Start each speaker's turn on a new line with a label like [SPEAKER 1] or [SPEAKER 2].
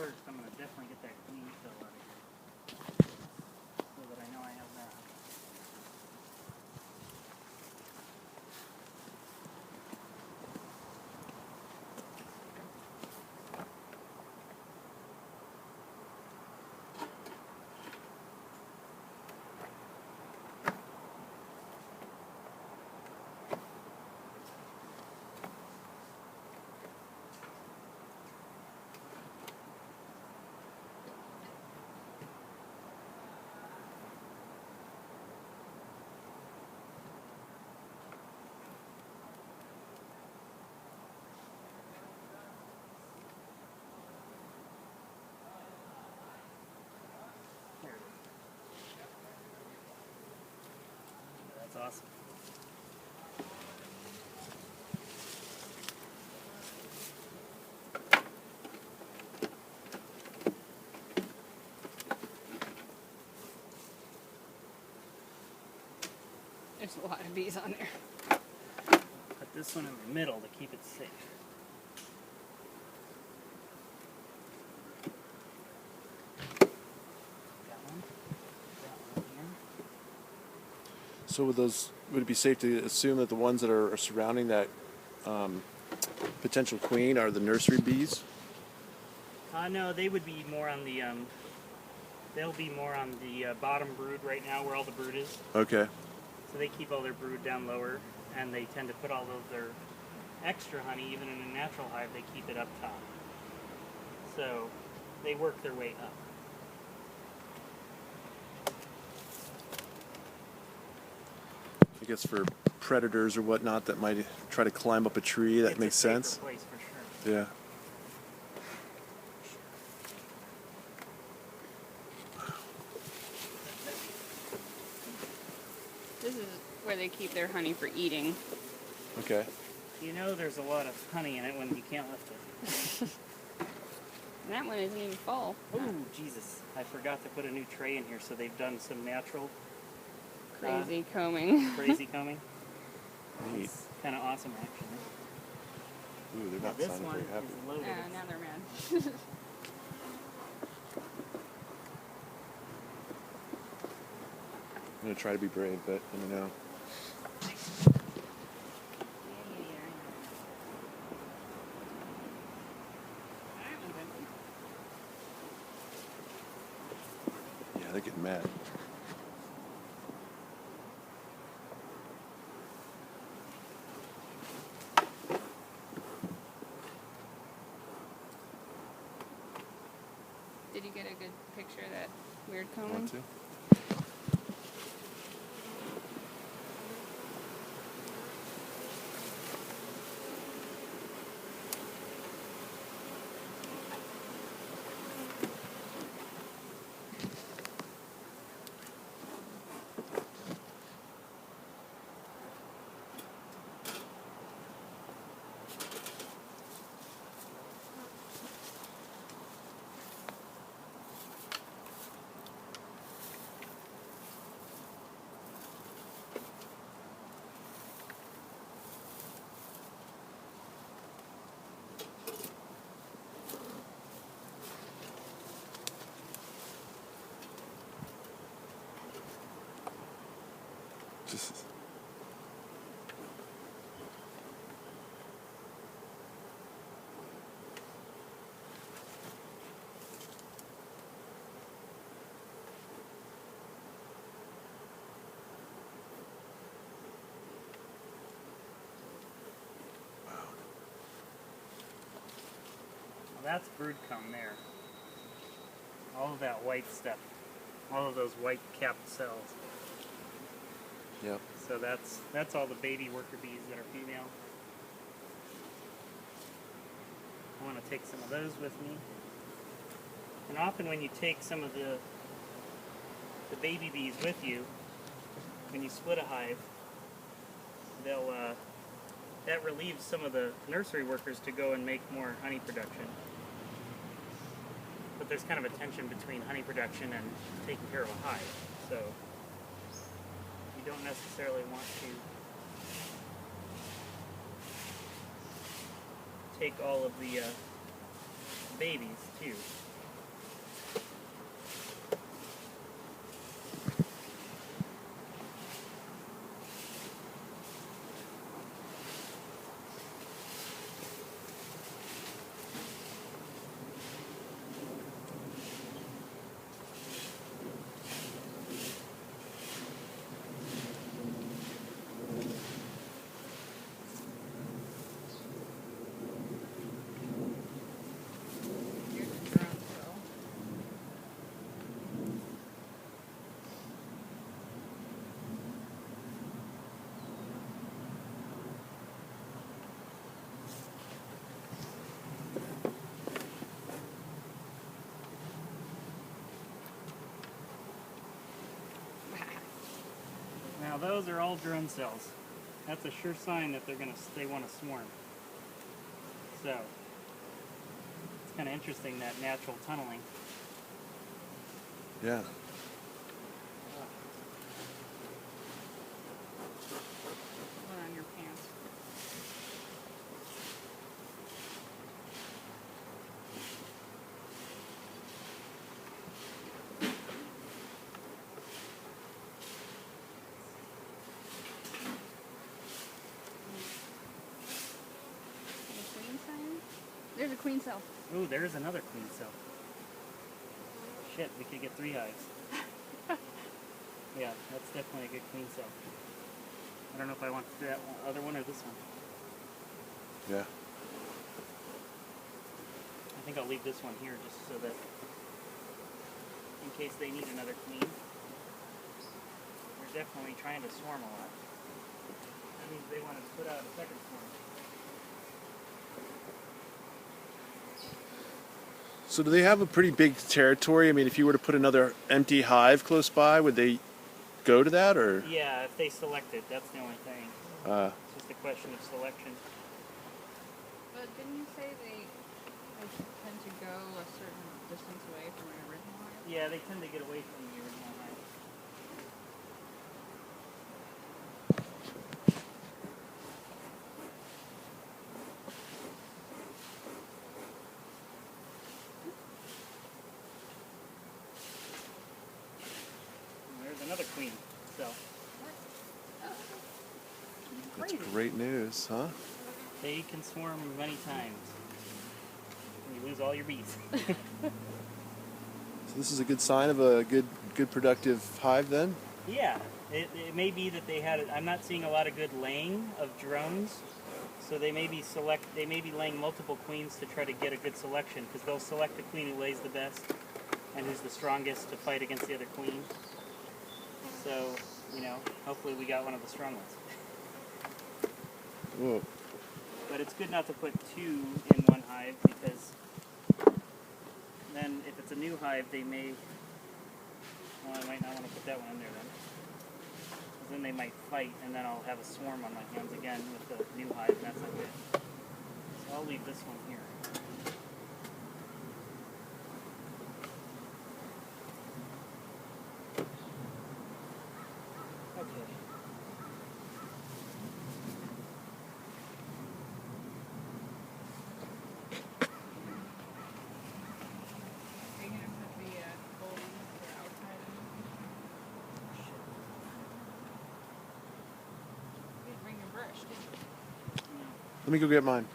[SPEAKER 1] first, I'm going to definitely get that queen cell out of here. So that I know I have that. That's awesome.
[SPEAKER 2] There's a lot of bees on there.
[SPEAKER 1] Put this one in the middle to keep it safe.
[SPEAKER 3] So would it be safe to assume that the ones that are surrounding that potential queen are the nursery bees?
[SPEAKER 1] No, they would be more on the, they'll be more on the bottom brood right now where all the brood is.
[SPEAKER 3] Okay.
[SPEAKER 1] So they keep all their brood down lower, and they tend to put all of their extra honey, even in a natural hive, they keep it up top. So they work their way up.
[SPEAKER 3] I guess for predators or whatnot that might try to climb up a tree, that makes sense.
[SPEAKER 1] It's a safer place for sure.
[SPEAKER 3] Yeah.
[SPEAKER 2] This is where they keep their honey for eating.
[SPEAKER 3] Okay.
[SPEAKER 1] You know there's a lot of honey in it when you can't lift it.
[SPEAKER 2] And that one isn't even full.
[SPEAKER 1] Oh, Jesus. I forgot to put a new tray in here, so they've done some natural
[SPEAKER 2] Crazy combing.
[SPEAKER 1] crazy combing.
[SPEAKER 3] Neat.
[SPEAKER 1] It's kind of awesome, actually.
[SPEAKER 3] Ooh, they're
[SPEAKER 1] Now
[SPEAKER 3] not
[SPEAKER 1] this
[SPEAKER 3] sounding
[SPEAKER 1] one
[SPEAKER 3] very happy.
[SPEAKER 1] is loaded.
[SPEAKER 2] Now they're mad.
[SPEAKER 3] I'm gonna try to be brave, but I don't know. Yeah, they're getting mad.
[SPEAKER 2] Did you get a good picture of that weird combing?
[SPEAKER 3] Want to? Just
[SPEAKER 1] Well, that's brood comb there. All of that white stuff. All of those white capped cells.
[SPEAKER 3] yep.
[SPEAKER 1] So that's all the baby worker bees that are female. I want to take some of those with me. And often when you take some of the baby bees with you, when you split a hive, they'll that relieves some of the nursery workers to go and make more honey production. But there's kind of a tension between honey production and taking care of a hive. So you don't necessarily want to take all of the babies too. those are all drone cells. That's a sure sign that they want to swarm. So it's kind of interesting, that natural tunneling.
[SPEAKER 3] Yeah.
[SPEAKER 2] One on your pants. There's a queen cell.
[SPEAKER 1] Ooh, there's another queen cell. Shit, we could get 3 hives. Yeah, that's definitely a good queen cell. I don't know if I want that other one or this one.
[SPEAKER 3] Yeah.
[SPEAKER 1] I think I'll leave this one here just so that in case they need another queen. They're definitely trying to swarm a lot. That means they want to put out a second swarm.
[SPEAKER 3] So do they have a pretty big territory? I mean, if you were to put another empty hive close by, would they go to that, or?
[SPEAKER 1] Yeah, if they select it, that's the only thing. It's just a question of selection.
[SPEAKER 2] But didn't you say they tend to go a certain distance away from an original hive?
[SPEAKER 1] Yeah, they tend to get away from the original hive. There's another queen cell.
[SPEAKER 3] That's great news, huh?
[SPEAKER 1] They can swarm many times. And you lose all your bees.
[SPEAKER 3] So this is a good sign of a good productive hive then?
[SPEAKER 1] Yeah, it may be that they had. I'm not seeing a lot of good laying of drones, so they may be laying multiple queens to try to get a good selection, because they'll select the queen who lays the best and who's the strongest to fight against the other queen. So, you know, hopefully we got one of the strong ones.
[SPEAKER 3] Whoa.
[SPEAKER 1] But it's good not to put 2 in one hive, because then if it's a new hive, they may. Well, I might not want to put that one in there then. Because then they might fight, and then I'll have a swarm on my hands again with the new hive, and that's not good. So I'll leave this one here. Okay.
[SPEAKER 2] Are you going to put the gold outside of it? You didn't bring your brush, did you?
[SPEAKER 3] Let me go get mine.